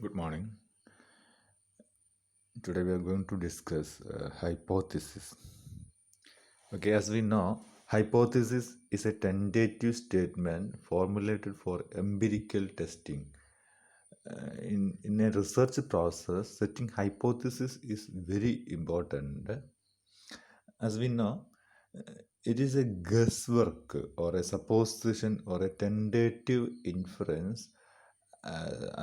Good morning. Today we are going to discuss hypothesis. Okay, as we know, hypothesis is a tentative statement formulated for empirical testing. In a research process, setting hypothesis is very important. As we know, it is a guesswork or a supposition or a tentative inference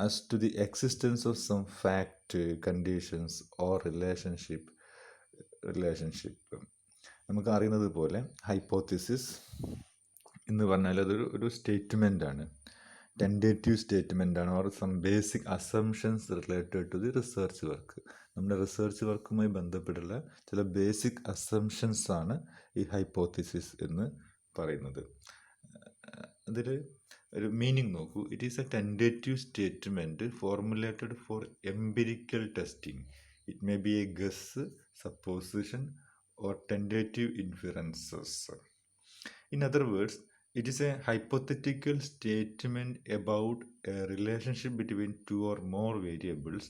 as to the existence of some fact, conditions or relationship. നമുക്ക് അറിയുന്നത് പോലെ hypothesis എന്ന് പറഞ്ഞാൽ അതൊരു statement ആണ്, tentative statement ആണ്, or some basic assumptions related to the research work. നമ്മുടെ research വർക്കുമായി ബന്ധപ്പെട്ടുള്ള ചില ബേസിക് അസംഷൻസ് ആണ് ഈ ഹൈപ്പോത്തിസിസ് എന്ന് പറയുന്നത്. അതിൽ ഒരു മീനിങ് നോക്കൂ. It is a tentative statement formulated four empirical testing. It may be A guess, supposition or tentative inferences. In other words, it is a hypothetical statement about a relationship between two or more variables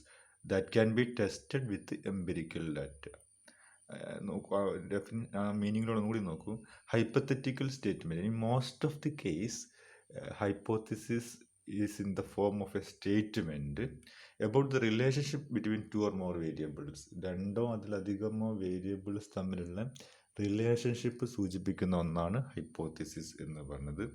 that can be tested with empirical data. മീനിങ്ങിലൂടെ കൂടി നോക്കൂ. Hypothetical statement, in most of the case hypothesis is in the form of a statement about the relationship between two or more variables. രണ്ടോ അതിലധികമോ variables തമ്മിലുള്ള relationship സൂചിപ്പിക്കുന്ന ഒന്നാണ് hypothesis എന്ന് പറയുന്നത്.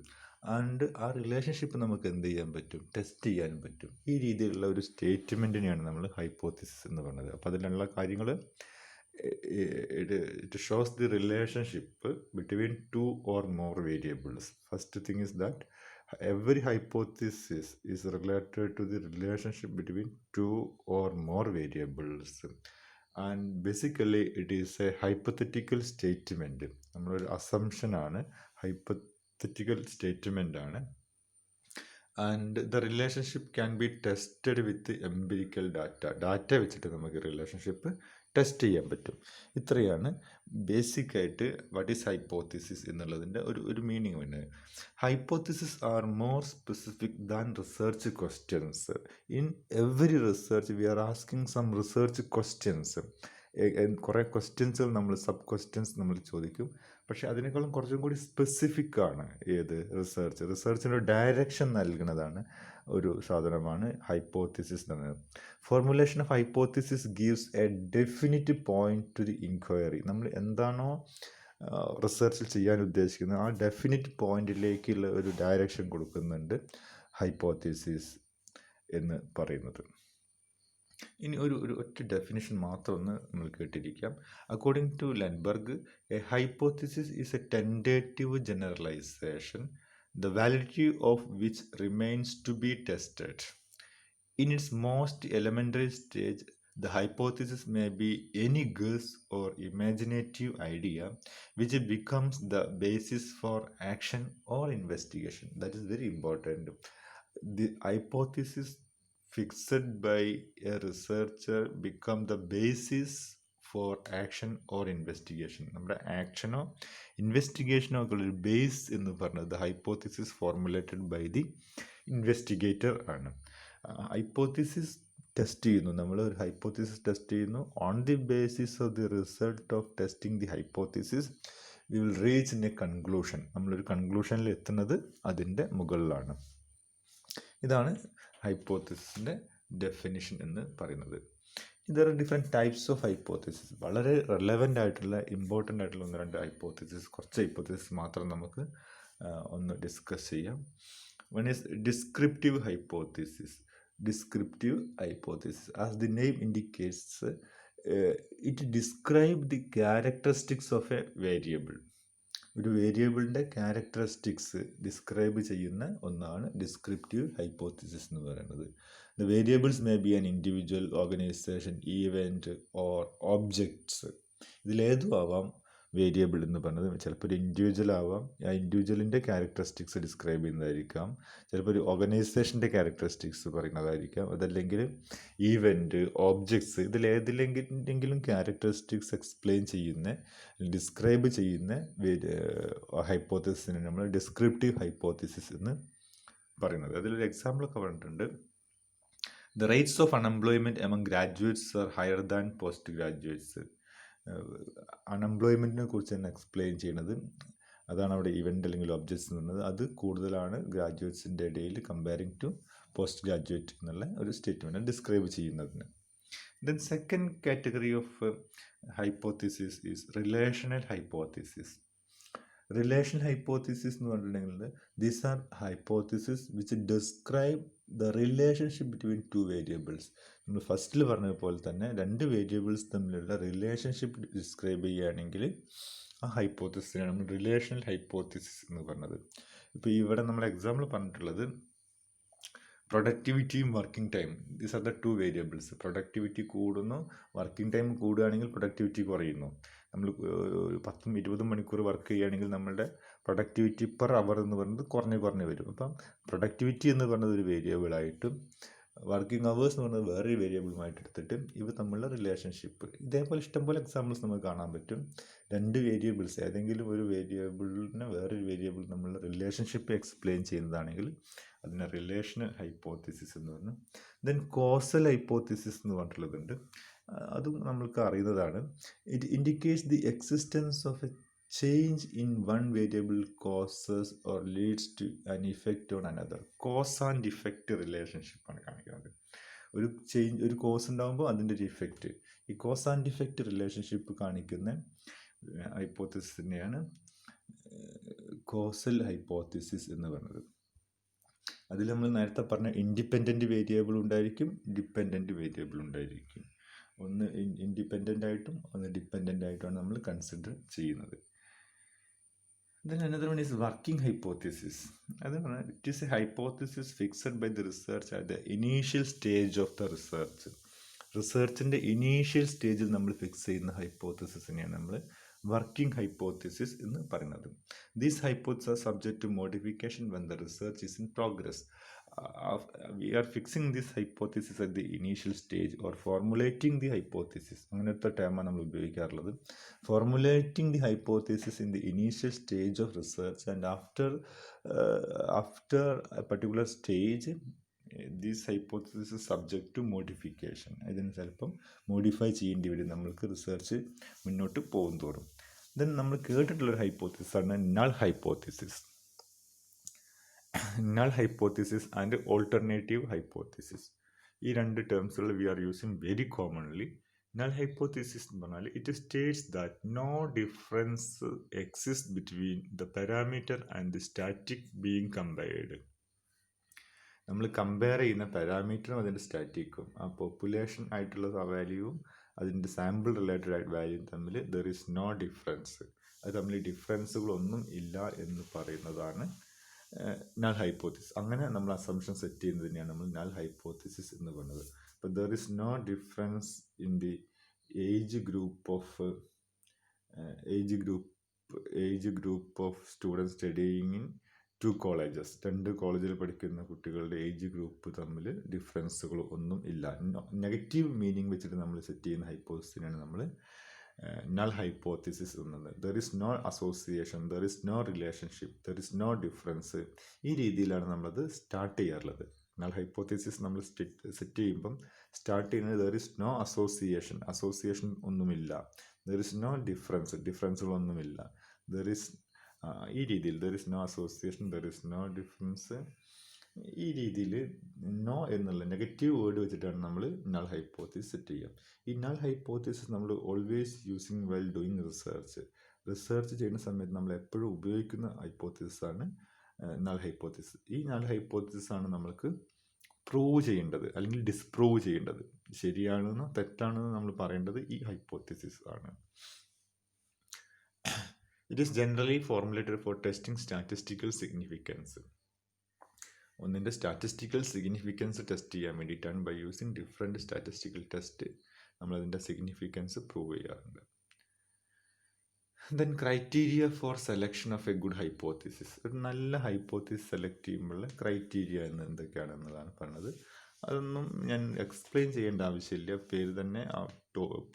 And ആ റിലേഷൻഷിപ്പ് നമുക്ക് എന്ത് ചെയ്യാൻ പറ്റും? ടെസ്റ്റ് ചെയ്യാൻ പറ്റും. ഈ രീതിയിലുള്ള ഒരു സ്റ്റേറ്റ്മെൻറ്റിനെയാണ് നമ്മൾ ഹൈപ്പോത്തിസിസ് എന്ന് പറയുന്നത്. അപ്പോൾ അതിലുള്ള കാര്യങ്ങൾ, it shows the relationship between two or more variables. First thing is that every hypothesis is related to the relationship between two or more variables, and basically it is a hypothetical statement. നമ്മളൊരു assumption ആണ്, hypothetical statement ആണ്. And the relationship can be tested with empirical data വെച്ചിട്ട് നമുക്ക് relationship test ചെയ്യാൻ പറ്റും. ഇത്രയാണ് ബേസിക്കായിട്ട് what is hypothesis എന്നുള്ളതിൻ്റെ ഒരു മീനിങ് വരുന്നത്. Hypothesis are more specific than research questions. In every research we are asking some research questions. കുറേ ക്വസ്റ്റ്യൻസുകൾ നമ്മൾ സബ് ക്വസ്റ്റ്യൻസ് നമ്മൾ ചോദിക്കും. പക്ഷേ അതിനേക്കാളും കുറച്ചും കൂടി സ്പെസിഫിക് ആണ് ഏത് റിസർച്ചിൻ്റെ ഡയറക്ഷൻ നൽകുന്നതാണ് ഒരു സാധനമാണ് ഹൈപ്പോത്തിസിസ് എന്നത്. Formulation of hypothesis gives a definite point to the inquiry. നമ്മൾ എന്താണോ റിസർച്ചിൽ ചെയ്യാൻ ഉദ്ദേശിക്കുന്നത് ആ ഡെഫിനിറ്റ് പോയിന്റിലേക്കുള്ള ഒരു ഡയറക്ഷൻ കൊടുക്കുന്നുണ്ട് ഹൈപ്പോത്തിസിസ് എന്ന് പറയുന്നത്. ഇനി ഒരു ഒറ്റ ഡെഫിനിഷൻ മാത്രം ഒന്ന് നമ്മൾ കേട്ടിരിക്കാം. According to Lundberg, a hypothesis is a tentative generalisation the validity of which remains to be tested. In its most elementary stage, the hypothesis may be any guess or imaginative idea which becomes the basis for action or investigation. That is very important. The hypothesis fixed by a researcher become the basis for action or investigation. നമ്മുടെ ആക്ഷനോ ഇൻവെസ്റ്റിഗേഷനോ ഒക്കെ ഉള്ളൊരു base എന്ന് പറയുന്നത് hypothesis formulated by the investigator ആണ്. Hypothesis test ചെയ്യുന്നു, നമ്മൾ ഒരു ഹൈപ്പോത്തിസിസ് ടെസ്റ്റ് ചെയ്യുന്നു. On the basis of the result of testing the hypothesis we will reach in a conclusion. നമ്മളൊരു കൺക്ലൂഷനിൽ എത്തുന്നത് അതിൻ്റെ മുകളിലാണ്. ഇതാണ് ഹൈപ്പോത്തിസിസിൻ്റെ ഡെഫിനിഷൻ എന്ന് പറയുന്നത്. There are different types of hypothesis. വളരെ റെലവൻ്റ് ആയിട്ടുള്ള ഇമ്പോർട്ടൻ്റ് ആയിട്ടുള്ള ഒന്ന് രണ്ട് ഹൈപ്പോത്തിസിസ്, കുറച്ച് ഹൈപ്പോത്തിസിസ് മാത്രം നമുക്ക് ഒന്ന് ഡിസ്കസ് ചെയ്യാം. One is descriptive hypothesis. Descriptive hypothesis, as the name indicates, it describe the characteristics of A variable. ഒരു വേരിയബിളിൻ്റെ ക്യാരക്ടറിസ്റ്റിക്സ് ഡിസ്ക്രൈബ് ചെയ്യുന്ന ഒന്നാണ് ഡിസ്ക്രിപ്റ്റീവ് ഹൈപ്പോത്തിസിസ് എന്ന് പറയുന്നത്. The variables may be an individual, organization, event or objects. ഇതിലേതും ആവാം variable എന്ന് പറഞ്ഞത്. ചിലപ്പോൾ ഒരു ഇൻഡിവിജ്വൽ ആവാം, ആ ഇൻഡിവിജ്വലിൻ്റെ ക്യാരക്ടറിസ്റ്റിക്സ് ഡിസ്ക്രൈബ് ചെയ്യുന്നതായിരിക്കാം. ചിലപ്പോൾ ഒരു ഓർഗനൈസേഷൻ്റെ ക്യാരക്ടറിസ്റ്റിക്സ് പറയുന്നതായിരിക്കാം. അതല്ലെങ്കിൽ ഈവൻറ്റ്, ഓബ്ജക്ട്സ്, ഇതിലേതിലെങ്കിലും ക്യാരക്ടറിസ്റ്റിക്സ് എക്സ്പ്ലെയിൻ ചെയ്യുന്ന, ഡിസ്ക്രൈബ് ചെയ്യുന്ന ഹൈപ്പോത്തിസിസിനെ നമ്മൾ ഡിസ്ക്രിപ്റ്റീവ് ഹൈപ്പോത്തിസിസ് എന്ന് പറയുന്നത്. അതിലൊരു എക്സാമ്പിളൊക്കെ പറഞ്ഞിട്ടുണ്ട്. The rates of unemployment among graduates are higher than post graduates. അൺഎംപ്ലോയ്മെൻറ്റിനെ കുറിച്ച് തന്നെ എക്സ്പ്ലെയിൻ ചെയ്യണത് അതാണ് അവിടെ ഇവൻ്റ് അല്ലെങ്കിൽ ഒബ്ജക്ട്സ് എന്ന് പറയുന്നത്. അത് കൂടുതലാണ് ഗ്രാജുവേറ്റ്സിൻ്റെ ഇടയിൽ കമ്പയറിങ് ടു പോസ്റ്റ് ഗ്രാജുവേറ്റ് എന്നുള്ള ഒരു സ്റ്റേറ്റ്മെൻറ്റ് ഡിസ്ക്രൈബ് ചെയ്യുന്നതിന്. Then second category of hypothesis is relational hypothesis. Relational hypothesis എന്ന് പറഞ്ഞിട്ടുണ്ടെങ്കിൽ these are hypothesis which describe the relationship between two variables. നമ്മൾ ഫസ്റ്റിൽ പറഞ്ഞതുപോലെ തന്നെ രണ്ട് വേരിയബിൾസ് തമ്മിലുള്ള റിലേഷൻഷിപ്പ് ഡിസ്ക്രൈബ് ചെയ്യുകയാണെങ്കിൽ ആ ഹൈപ്പോത്തിസിനാണ് നമ്മൾ റിലേഷണൽ ഹൈപ്പോത്തിസിസ് എന്ന് പറഞ്ഞത്. ഇപ്പോൾ ഇവിടെ നമ്മൾ എക്സാമ്പിൾ പറഞ്ഞിട്ടുള്ളത് പ്രൊഡക്ടിവിറ്റിയും working time, these are the two variables. Productivity കൂടുന്നു, വർക്കിംഗ് ടൈം കൂടുകയാണെങ്കിൽ പ്രൊഡക്ടിവിറ്റി കുറയുന്നു. നമ്മൾ 10-20 മണിക്കൂർ വർക്ക് ചെയ്യുകയാണെങ്കിൽ നമ്മളുടെ പ്രൊഡക്ടിവിറ്റി പെർ അവർ എന്ന് പറയുന്നത് കുറഞ്ഞ് വരും. അപ്പം പ്രൊഡക്ടിവിറ്റി എന്ന് പറയുന്നത് ഒരു വേരിയബിളായിട്ടും വർക്കിംഗ് അവേഴ്സ് എന്ന് പറയുന്നത് വേറൊരു വേരിയബിളുമായിട്ട് എടുത്തിട്ട് ഇവ തമ്മിലുള്ള റിലേഷൻഷിപ്പ്, ഇതേപോലെ ഇഷ്ടംപോലെ എക്സാമ്പിൾസ് നമുക്ക് കാണാൻ പറ്റും. രണ്ട് വേരിയബിൾസ്, ഏതെങ്കിലും ഒരു വേരിയബിളിന് വേറൊരു വേരിയബിൾ തമ്മിലുള്ള റിലേഷൻഷിപ്പ് എക്സ്പ്ലെയിൻ ചെയ്യുന്നതാണെങ്കിൽ അതിനെ റിലേഷണൽ ഹൈപ്പോത്തിസിസ് എന്ന് പറഞ്ഞു. ദെൻ കോസൽ ഹൈപ്പോത്തിസിസ് എന്ന് പറഞ്ഞിട്ടുള്ളതുണ്ട്. അതും നമ്മൾക്ക് അറിയുന്നതാണ്. It indicates the existence of a change in one variable causes or leads to an effect on another. Cause and effect റിലേഷൻഷിപ്പാണ് കാണിക്കുന്നത്. ഒരു കോസ് ഉണ്ടാകുമ്പോൾ അതിൻ്റെ ഒരു ഇഫക്റ്റ്, ഈ കോസ് ആൻഡ് ഇഫക്റ്റ് റിലേഷൻഷിപ്പ് കാണിക്കുന്ന ഹൈപ്പോത്തിസിനെയാണ് കോസൽ ഹൈപ്പോത്തിസിസ് എന്ന് പറയുന്നത്. അതിൽ നമ്മൾ നേരത്തെ പറഞ്ഞ ഇൻഡിപെൻഡൻറ്റ് വേരിയബിൾ ഉണ്ടായിരിക്കും, ഡിപ്പെൻഡൻറ്റ് വേരിയബിൾ ഉണ്ടായിരിക്കും. ഒന്ന് ഇൻഡിപെൻഡൻ്റ് ആയിട്ടും ഒന്ന് ഡിപ്പെൻഡൻ്റ് ആയിട്ടുമാണ് നമ്മൾ കൺസിഡർ ചെയ്യുന്നത്. Then another one is working hypothesis. It is a hypothesis fixed by the research at the initial stage of the research. റിസർച്ചിൻ്റെ ഇനീഷ്യൽ സ്റ്റേജിൽ നമ്മൾ ഫിക്സ് ചെയ്യുന്ന ഹൈപ്പോത്തിസിനെയാണ് നമ്മൾ വർക്കിംഗ് ഹൈപ്പോത്തിസിസ് എന്ന് പറയുന്നത്. These hypotheses are subject to modification when the research is in progress. we are fixing this hypothesis at the initial stage or formulating the hypothesis. അങ്ങനത്തെ ടേമാണ് നമ്മൾ ഉപയോഗിക്കാറുള്ളത്. Formulating the hypothesis in the initial stage of research and after a particular stage this hypothesis is subject to modification. ഇതിന് ചിലപ്പം modify ചെയ്യേണ്ടി വരും നമ്മൾക്ക് research മുന്നോട്ട് പോകും തോറും. ദെൻ നമ്മൾ കേട്ടിട്ടുള്ളൊരു ഹൈപ്പോത്തിസിസ് ആണ് null hypothesis. Null hypothesis and alternative hypothesis, ഈ രണ്ട് ടേംസുകൾ we are using very commonly. Null hypothesis എന്ന് പറഞ്ഞാൽ it states that no difference exist between the parameter and the static being compared. നമ്മൾ കമ്പയർ ചെയ്യുന്ന പാരാമീറ്ററും അതിൻ്റെ സ്റ്റാറ്റിക്കും ആ പോപ്പുലേഷൻ ആയിട്ടുള്ള വാല്യൂവും അതിൻ്റെ സാമ്പിൾ റിലേറ്റഡ് ആയിട്ട് വാല്യൂവും തമ്മിൽ ദർ ഈസ് നോ ഡിഫറൻസ്, അത് തമ്മിൽ ഡിഫറൻസുകളൊന്നും ഇല്ല എന്ന് പറയുന്നതാണ് നൾ ഹൈപ്പോത്തിസിസ്. അങ്ങനെ നമ്മൾ അസംഷൻ സെറ്റ് ചെയ്യുന്നതിനെയാണ് നമ്മൾ നൾ ഹൈപ്പോത്തിസിസ് എന്ന് പറയുന്നത്. അപ്പോൾ there is no difference in the age group of students studying in 2 colleges. 2 കോളേജിൽ പഠിക്കുന്ന കുട്ടികളുടെ ഏജ് ഗ്രൂപ്പ് തമ്മിൽ ഡിഫറൻസുകൾ ഒന്നും ഇല്ല. നെഗറ്റീവ് മീനിങ് വെച്ചിട്ട് നമ്മൾ സെറ്റ് ചെയ്യുന്ന ഹൈപ്പോത്തിസിനാണ് നമ്മൾ നൾ ഹൈപ്പോത്തിസിസ് എന്നത്. There is no association, there is no relationship, there is no difference. ഈ രീതിയിലാണ് നമ്മളത് സ്റ്റാർട്ട് ചെയ്യാറുള്ളത്. നൾ ഹൈപ്പോത്തിസിസ് നമ്മൾ സെറ്റ് ചെയ്യുമ്പം സ്റ്റാർട്ട് ചെയ്യുന്നത് ദർ ഈസ് നോ അസോസിയേഷൻ ഒന്നുമില്ല, ദർ ഈസ് നോ ഡിഫറൻസുകളൊന്നുമില്ല, ദർ ഈസ് ഈ രീതിയിൽ there is no association, there is no difference. ഈ രീതിയിൽ നോ എന്നുള്ള നെഗറ്റീവ് വേർഡ് വെച്ചിട്ടാണ് നമ്മൾ നൾ ഹൈപ്പോത്തിസിസ് സെറ്റ് ചെയ്യുക. ഈ നൾ ഹൈപ്പോത്തിസിസ് നമ്മൾ always using well doing research ചെയ്യുന്ന സമയത്ത് നമ്മൾ എപ്പോഴും ഉപയോഗിക്കുന്ന ഹൈപ്പോത്തിസിസാണ് നൾ ഹൈപ്പോത്തിസിസ്. ഈ നൾ ഹൈപ്പോത്തിസിസ് ആണ് നമ്മൾക്ക് പ്രൂവ് ചെയ്യേണ്ടത് അല്ലെങ്കിൽ ഡിസ്പ്രൂവ് ചെയ്യേണ്ടത്. ശരിയാണെന്നോ തെറ്റാണെന്നോ നമ്മൾ പറയേണ്ടത് ഈ ഹൈപ്പോത്തിസിസ് ആണ്. It is generally formulated for testing statistical significance. ഒന്നിൻ്റെ സ്റ്റാറ്റിസ്റ്റിക്കൽ സിഗ്നിഫിക്കൻസ് ടെസ്റ്റ് ചെയ്യാൻ വേണ്ടിയിട്ടാണ് by using different statistical test നമ്മളതിൻ്റെ സിഗ്നിഫിക്കൻസ് പ്രൂവ് ചെയ്യാറുണ്ട്. Then criteria for selection of a good hypothesis. ഒരു നല്ല ഹൈപ്പോത്തിസിസ് സെലക്ട് ചെയ്യുമ്പോഴുള്ള ക്രൈറ്റീരിയ എന്ന് എന്തൊക്കെയാണെന്നതാണ് പറഞ്ഞത്. അതൊന്നും ഞാൻ എക്സ്പ്ലെയിൻ ചെയ്യേണ്ട ആവശ്യമില്ല, പേര് തന്നെ ആ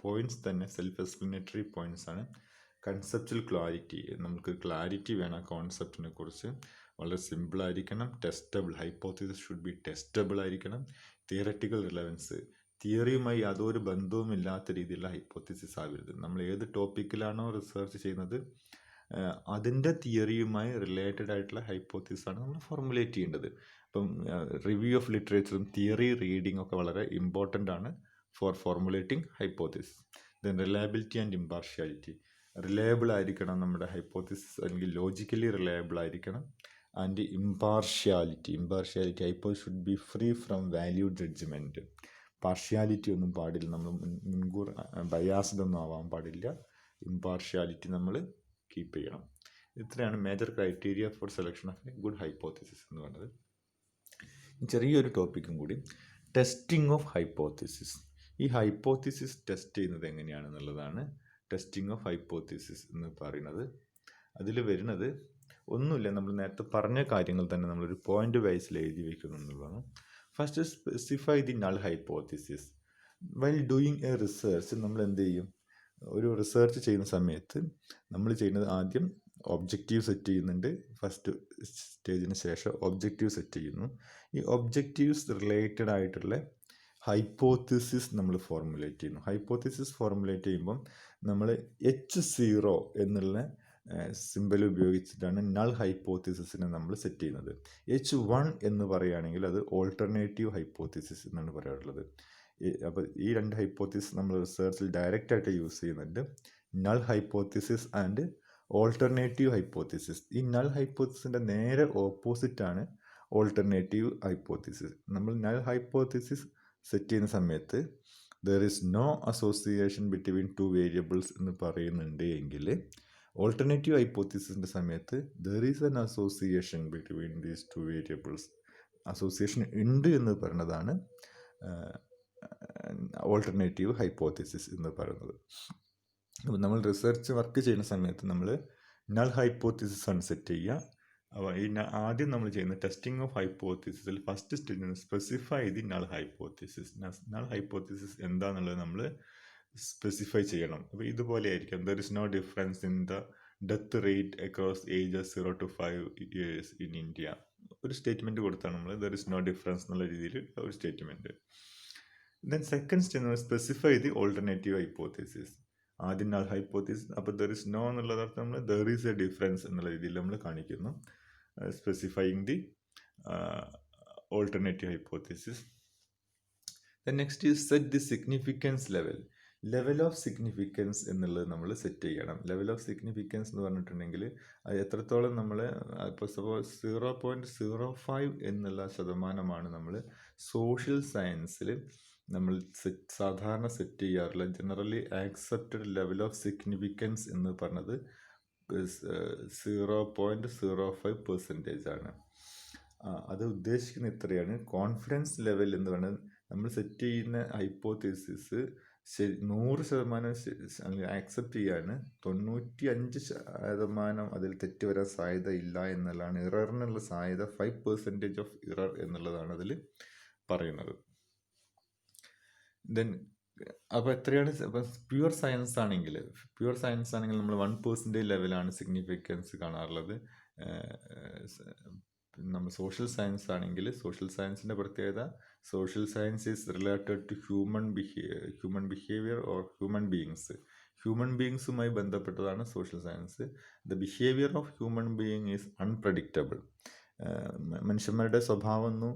പോയിൻറ്റ്സ് തന്നെ സെൽഫ് എക്സ്പ്ലനേറ്ററി പോയിൻറ്റ്സ് ആണ്. കൺസെപ്ച്വൽ ക്ലാരിറ്റി, നമുക്ക് ക്ലാരിറ്റി വേണം കോൺസെപ്റ്റിനെ കുറിച്ച്. വളരെ സിമ്പിൾ ആയിരിക്കണം. Testable, hypothesis should B testable ആയിരിക്കണം. തിയററ്റിക്കൽ റിലവൻസ്, തിയറിയുമായി യാതൊരു ബന്ധവുമില്ലാത്ത രീതിയിലുള്ള ഹൈപ്പോത്തിസിസ് ആവരുത്. നമ്മൾ ഏത് ടോപ്പിക്കിലാണോ റിസർച്ച് ചെയ്യുന്നത് അതിൻ്റെ തിയറിയുമായി റിലേറ്റഡ് ആയിട്ടുള്ള ഹൈപ്പോത്തിസിസ് ആണ് നമ്മൾ ഫോർമുലേറ്റ് ചെയ്യേണ്ടത്. അപ്പം റിവ്യൂ ഓഫ് ലിറ്ററേച്ചറും തിയറി റീഡിംഗ് ഒക്കെ വളരെ ഇമ്പോർട്ടൻ്റ് ആണ് for formulating hypothesis. Then reliability and impartiality, reliable ആയിരിക്കണം നമ്മുടെ ഹൈപ്പോത്തിസിസ്, അല്ലെങ്കിൽ ലോജിക്കലി റിലയബിൾ ആയിരിക്കണം. And impartiality, hypothesis should be free from value judgement. Partiality ഒന്നും പാടില്ല, നമ്മൾ മുൻകൂർ ബയാസ്ഡ് ഒന്നും ആവാൻ പാടില്ല. ഇമ്പാർഷ്യാലിറ്റി നമ്മൾ കീപ്പ് ചെയ്യണം. ഇത്രയാണ് major criteria for selection of a good hypothesis എന്ന് പറയുന്നത്. ചെറിയൊരു ടോപ്പിക്കും കൂടി, ടെസ്റ്റിംഗ് ഓഫ് ഹൈപ്പോത്തിസിസ്. ഈ ഹൈപ്പോത്തിസിസ് ടെസ്റ്റ് ചെയ്യുന്നത് എങ്ങനെയാണെന്നുള്ളതാണ് ടെസ്റ്റിംഗ് ഓഫ് ഹൈപ്പോത്തിസിസ് എന്ന് പറയുന്നത്. അതിൽ വരുന്നത് ഒന്നുമില്ല, നമ്മൾ നേരത്തെ പറഞ്ഞ കാര്യങ്ങൾ തന്നെ നമ്മളൊരു പോയിന്റ് വൈസിൽ എഴുതി വയ്ക്കുന്നു എന്നുള്ളതാണ്. First specify the null hypothesis. While doing A research നമ്മൾ എന്ത് ചെയ്യും, ഒരു റിസർച്ച് ചെയ്യുന്ന സമയത്ത് നമ്മൾ ചെയ്യുന്നത് ആദ്യം ഒബ്ജക്റ്റീവ് സെറ്റ് ചെയ്യുന്നുണ്ട്. ഫസ്റ്റ് സ്റ്റേജിന് ശേഷം ഒബ്ജക്റ്റീവ് സെറ്റ് ചെയ്യുന്നു. ഈ ഒബ്ജക്റ്റീവ്സ് റിലേറ്റഡ് ആയിട്ടുള്ള ഹൈപ്പോത്തിസിസ് നമ്മൾ ഫോർമുലേറ്റ് ചെയ്യുന്നു. ഹൈപ്പോത്തിസിസ് ഫോർമുലേറ്റ് ചെയ്യുമ്പം നമ്മൾ H0 എന്നുള്ള സിമ്പൽ ഉപയോഗിച്ചിട്ടാണ് നൾ ഹൈപ്പോത്തിസിസിനെ നമ്മൾ സെറ്റ് ചെയ്യുന്നത്. H1 എന്ന് പറയുകയാണെങ്കിൽ അത് ഓൾട്ടർനേറ്റീവ് ഹൈപ്പോത്തിസിസ് എന്നാണ് പറയാറുള്ളത്. അപ്പോൾ ഈ രണ്ട് ഹൈപ്പോത്തിസിസ് നമ്മൾ റിസർച്ചിൽ ഡയറക്റ്റായിട്ട് യൂസ് ചെയ്യുന്നുണ്ട്, null hypothesis and alternative hypothesis. ഈ നൾ ഹൈപ്പോത്തിസിൻ്റെ നേരെ ഓപ്പോസിറ്റാണ് ഓൾട്ടർനേറ്റീവ് ഹൈപ്പോത്തിസിസ്. നമ്മൾ നൾ ഹൈപ്പോത്തിസിസ് സെറ്റ് ചെയ്യുന്ന സമയത്ത് there is no association between two variables എന്ന് പറയുന്നുണ്ട് എങ്കിൽ, ഓൾട്ടർനേറ്റീവ് ഹൈപ്പോത്തിസിസിൻ്റെ സമയത്ത് there is an association between these two variables. Association ഉണ്ട് എന്ന് പറയുന്നതാണ് ഓൾട്ടർനേറ്റീവ് ഹൈപ്പോത്തിസിസ് എന്ന് പറയുന്നത്. അപ്പോൾ നമ്മൾ റിസർച്ച് വർക്ക് ചെയ്യുന്ന സമയത്ത് നമ്മൾ നൾ ഹൈപ്പോത്തിസിസ് ആണ് സെറ്റ് ചെയ്യുക. അപ്പോൾ ഈ ആദ്യം നമ്മൾ ചെയ്യുന്ന ടെസ്റ്റിംഗ് ഓഫ് ഹൈപ്പോത്തിസിസിൽ first stage specify the null hypothesis. Null hypothesis എന്താണെന്നുള്ളത് നമ്മൾ സ്പെസിഫൈ ചെയ്യണം. അപ്പോൾ ഇതുപോലെ ആയിരിക്കും, there is no difference in the death rate across ages 0 to 5 years in India. ഒരു സ്റ്റേറ്റ്മെൻറ്റ് കൊടുത്താണ് നമ്മൾ ദർ ഇസ് നോ ഡിഫറൻസ് എന്നുള്ള രീതിയിൽ ഒരു statement. Then second stage specify the alternative hypothesis. ആദ്യം നൾ ഹൈപ്പോത്തിസിസ്, അപ്പോൾ ദർ ഇസ് നോ എന്നുള്ളതർത്ഥം നമ്മൾ ദർ ഈസ് എ ഡിഫറൻസ് എന്നുള്ള രീതിയിൽ നമ്മൾ കാണിക്കുന്നു, specifying the alternative hypothesis. Then next is set the significance level. Level of significance എന്നുള്ളത് നമ്മൾ സെറ്റ് ചെയ്യണം. ലെവൽ ഓഫ് സിഗ്നിഫിക്കൻസ് എന്ന് പറഞ്ഞിട്ടുണ്ടെങ്കിൽ അത് എത്രത്തോളം നമ്മൾ ഇപ്പോൾ സപ്പോസ് 0.05 എന്നുള്ള ശതമാനമാണ് നമ്മൾ സോഷ്യൽ സയൻസിൽ നമ്മൾ സാധാരണ സെറ്റ് ചെയ്യാറുള്ള generally accepted level of significance എന്ന് പറഞ്ഞത് 0.05% ആണ്. അത് ഉദ്ദേശിക്കുന്ന ഇത്രയാണ്. കോൺഫിഡൻസ് ലെവൽ എന്ന് പറയുന്നത് നമ്മൾ സെറ്റ് ചെയ്യുന്ന ഹൈപ്പോത്തിസിസ് 100% ആക്സെപ്റ്റ് ചെയ്യാണ്, 95% അതിൽ തെറ്റ് വരാൻ സാധ്യത ഇല്ല എന്നുള്ളതാണ്. ഇററിനുള്ള സാധ്യത 5% ഓഫ് ഇറർ എന്നുള്ളതാണ് അതിൽ പറയുന്നത്. ദെൻ അപ്പോൾ എത്രയാണ്, അപ്പം പ്യുവർ സയൻസ് ആണെങ്കിൽ നമ്മൾ 1% ലെവലാണ് സിഗ്നിഫിക്കൻസ് കാണാറുള്ളത്. നമ്മൾ സോഷ്യൽ സയൻസ് ആണെങ്കിൽ സോഷ്യൽ സയൻസിൻ്റെ പ്രത്യേകത, social science is related to human behaviour or human beings. Human ബീയിങ്സുമായി ബന്ധപ്പെട്ടതാണ് social science. The behaviour of human being is unpredictable. മനുഷ്യന്മാരുടെ സ്വഭാവമൊന്നും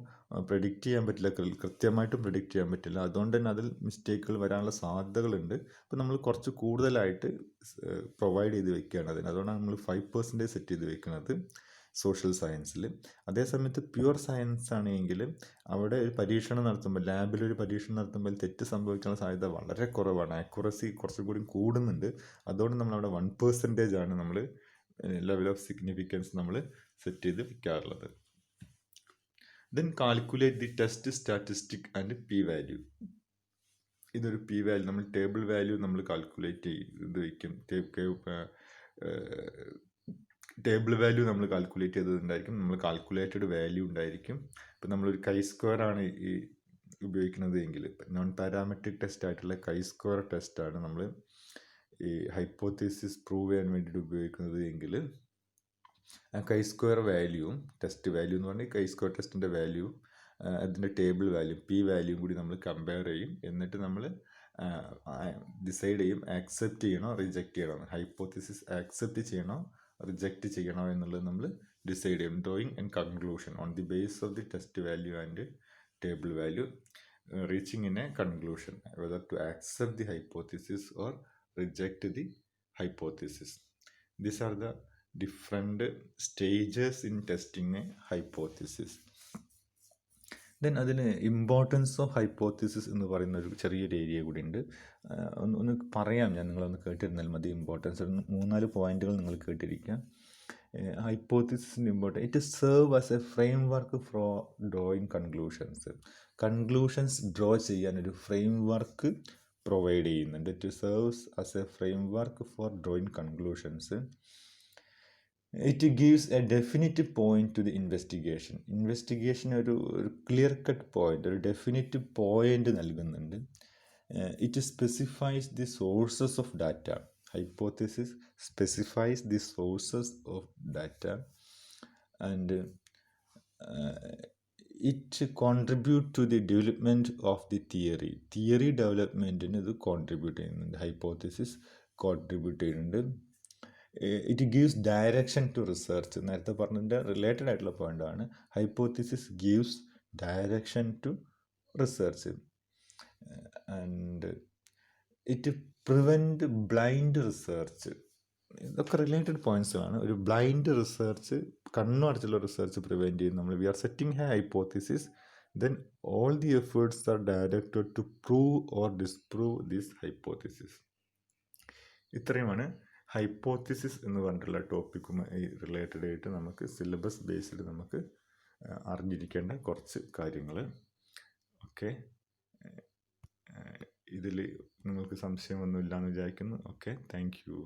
പ്രെഡിക്റ്റ് ചെയ്യാൻ പറ്റില്ല, കൃത്യമായിട്ടും പ്രെഡിക്റ്റ് ചെയ്യാൻ പറ്റില്ല. അതുകൊണ്ട് തന്നെ അതിൽ മിസ്റ്റേക്കുകൾ വരാനുള്ള സാധ്യതകളുണ്ട്. അപ്പോൾ നമ്മൾ കുറച്ച് കൂടുതലായിട്ട് പ്രൊവൈഡ് ചെയ്ത് വെക്കുകയാണ് അതിന്. അതുകൊണ്ടാണ് നമ്മൾ 5% സെറ്റ് ചെയ്ത് വെക്കുന്നത് സോഷ്യൽ സയൻസിൽ. അതേസമയത്ത് പ്യുവർ സയൻസ് ആണെങ്കിൽ അവിടെ ഒരു പരീക്ഷണം നടത്തുമ്പോൾ, ലാബിലൊരു പരീക്ഷണം നടത്തുമ്പോൾ തെറ്റ് സംഭവിക്കാനുള്ള സാധ്യത വളരെ കുറവാണ്, ആക്യുറസി കുറച്ചും കൂടി കൂടുന്നുണ്ട്. അതുകൊണ്ട് നമ്മളവിടെ 1% ആണ് നമ്മൾ ലെവൽ ഓഫ് സിഗ്നിഫിക്കൻസ് നമ്മൾ സെറ്റ് ചെയ്ത് വെക്കാറുള്ളത്. Then calculate the test statistic and P value. ഇതൊരു പി വാല്യൂ, നമ്മൾ ടേബിൾ വാല്യൂ നമ്മൾ കാൽക്കുലേറ്റ് ചെയ്ത് വയ്ക്കും. ടേബിൾ വാല്യൂ നമ്മൾ കാൽക്കുലേറ്റ് ചെയ്തതുണ്ടായിരിക്കും, നമ്മൾ കാൽക്കുലേറ്റഡ് വാല്യൂ ഉണ്ടായിരിക്കും. ഇപ്പം നമ്മളൊരു കൈ സ്ക്വയർ ആണ് ഈ ഉപയോഗിക്കുന്നത് എങ്കിൽ, നോൺ പാരാമെട്രിക് ടെസ്റ്റ് ആയിട്ടുള്ള കൈ സ്ക്വയർ ടെസ്റ്റാണ് നമ്മൾ ഈ ഹൈപ്പോത്തിസിസ് പ്രൂവ് ചെയ്യാൻ വേണ്ടിയിട്ട് ഉപയോഗിക്കുന്നത് എങ്കിൽ കൈ സ്ക്വയർ വാല്യൂവും ടെസ്റ്റ് വാല്യൂ എന്ന് പറഞ്ഞാൽ കൈ സ്ക്വയർ ടെസ്റ്റിൻ്റെ വാല്യൂ അതിൻ്റെ ടേബിൾ വാല്യൂ പി വാല്യൂവും കൂടി നമ്മൾ കമ്പയർ ചെയ്യും. എന്നിട്ട് നമ്മൾ ഡിസൈഡ് ചെയ്യും ആക്സെപ്റ്റ് ചെയ്യണോ റിജക്റ്റ് ചെയ്യണോ, ഹൈപ്പോത്തിസിസ് ആക്സെപ്റ്റ് ചെയ്യണോ റിജക്റ്റ് ചെയ്യണോ എന്നുള്ളത് നമ്മൾ ഡിസൈഡ് ചെയ്യും. Drawing and conclusion on the base of the test value and table value, reaching in a conclusion whether to accept the hypothesis or reject the hypothesis. These are the different stages in testing a hypothesis. Then അതിന് importance of hypothesis എന്ന് പറയുന്ന ഒരു ചെറിയൊരു area കൂടി ഉണ്ട്. ഒന്ന് പറയാം, ഞാൻ നിങ്ങളൊന്ന് കേട്ടിരുന്നാൽ മതി. ഇമ്പോർട്ടൻസ് 3-4 പോയിന്റുകൾ നിങ്ങൾ കേട്ടിരിക്കുക. ഹൈപ്പോത്തിസിസിൻ്റെ importance, it serve as a framework for drawing conclusions draw ചെയ്യാൻ ഒരു ഫ്രെയിം വർക്ക് പ്രൊവൈഡ് ചെയ്യുന്നുണ്ട്. It serves as a framework for drawing conclusions. It gives a definite point to the investigation ഒരു clear cut point, ഒരു definite point നൽകുന്നുണ്ട്. It specifies the sources of data. Hypothesis specifies the sources of data and it contribute to the development of the theory ഡെവലപ്മെൻറ്റിന് ഇത് contribute ചെയ്യുന്നുണ്ട്. Hypothesis contribute ചെയ്യുന്നുണ്ട്. It gives direction to research. നേരത്തെ പറഞ്ഞതിൻ്റെ related ആയിട്ടുള്ള പോയിൻ്റാണ്. Hypothesis gives direction to research and it prevent blind research. ഇതൊക്കെ related പോയിൻറ്റ്സുകളാണ്. ഒരു ബ്ലൈൻഡ് റിസർച്ച്, കണ്ണു അടച്ചുള്ള റിസർച്ച് പ്രിവെൻറ്റ് ചെയ്യും. നമ്മൾ we are setting a hypothesis, then all the efforts are directed to prove or disprove this hypothesis. ഇത്രയുമാണ് hypothesis എന്ന് പറഞ്ഞിട്ടുള്ള ടോപ്പിക്കുമായി റിലേറ്റഡ് ആയിട്ട് നമുക്ക് സിലബസ് ബേസ്ഡ് നമുക്ക് അറിഞ്ഞിരിക്കേണ്ട കുറച്ച് കാര്യങ്ങൾ. ഓക്കെ, ഇതിൽ നിങ്ങൾക്ക് സംശയമൊന്നുമില്ല എന്ന് വിചാരിക്കുന്നു. Okay, thank you.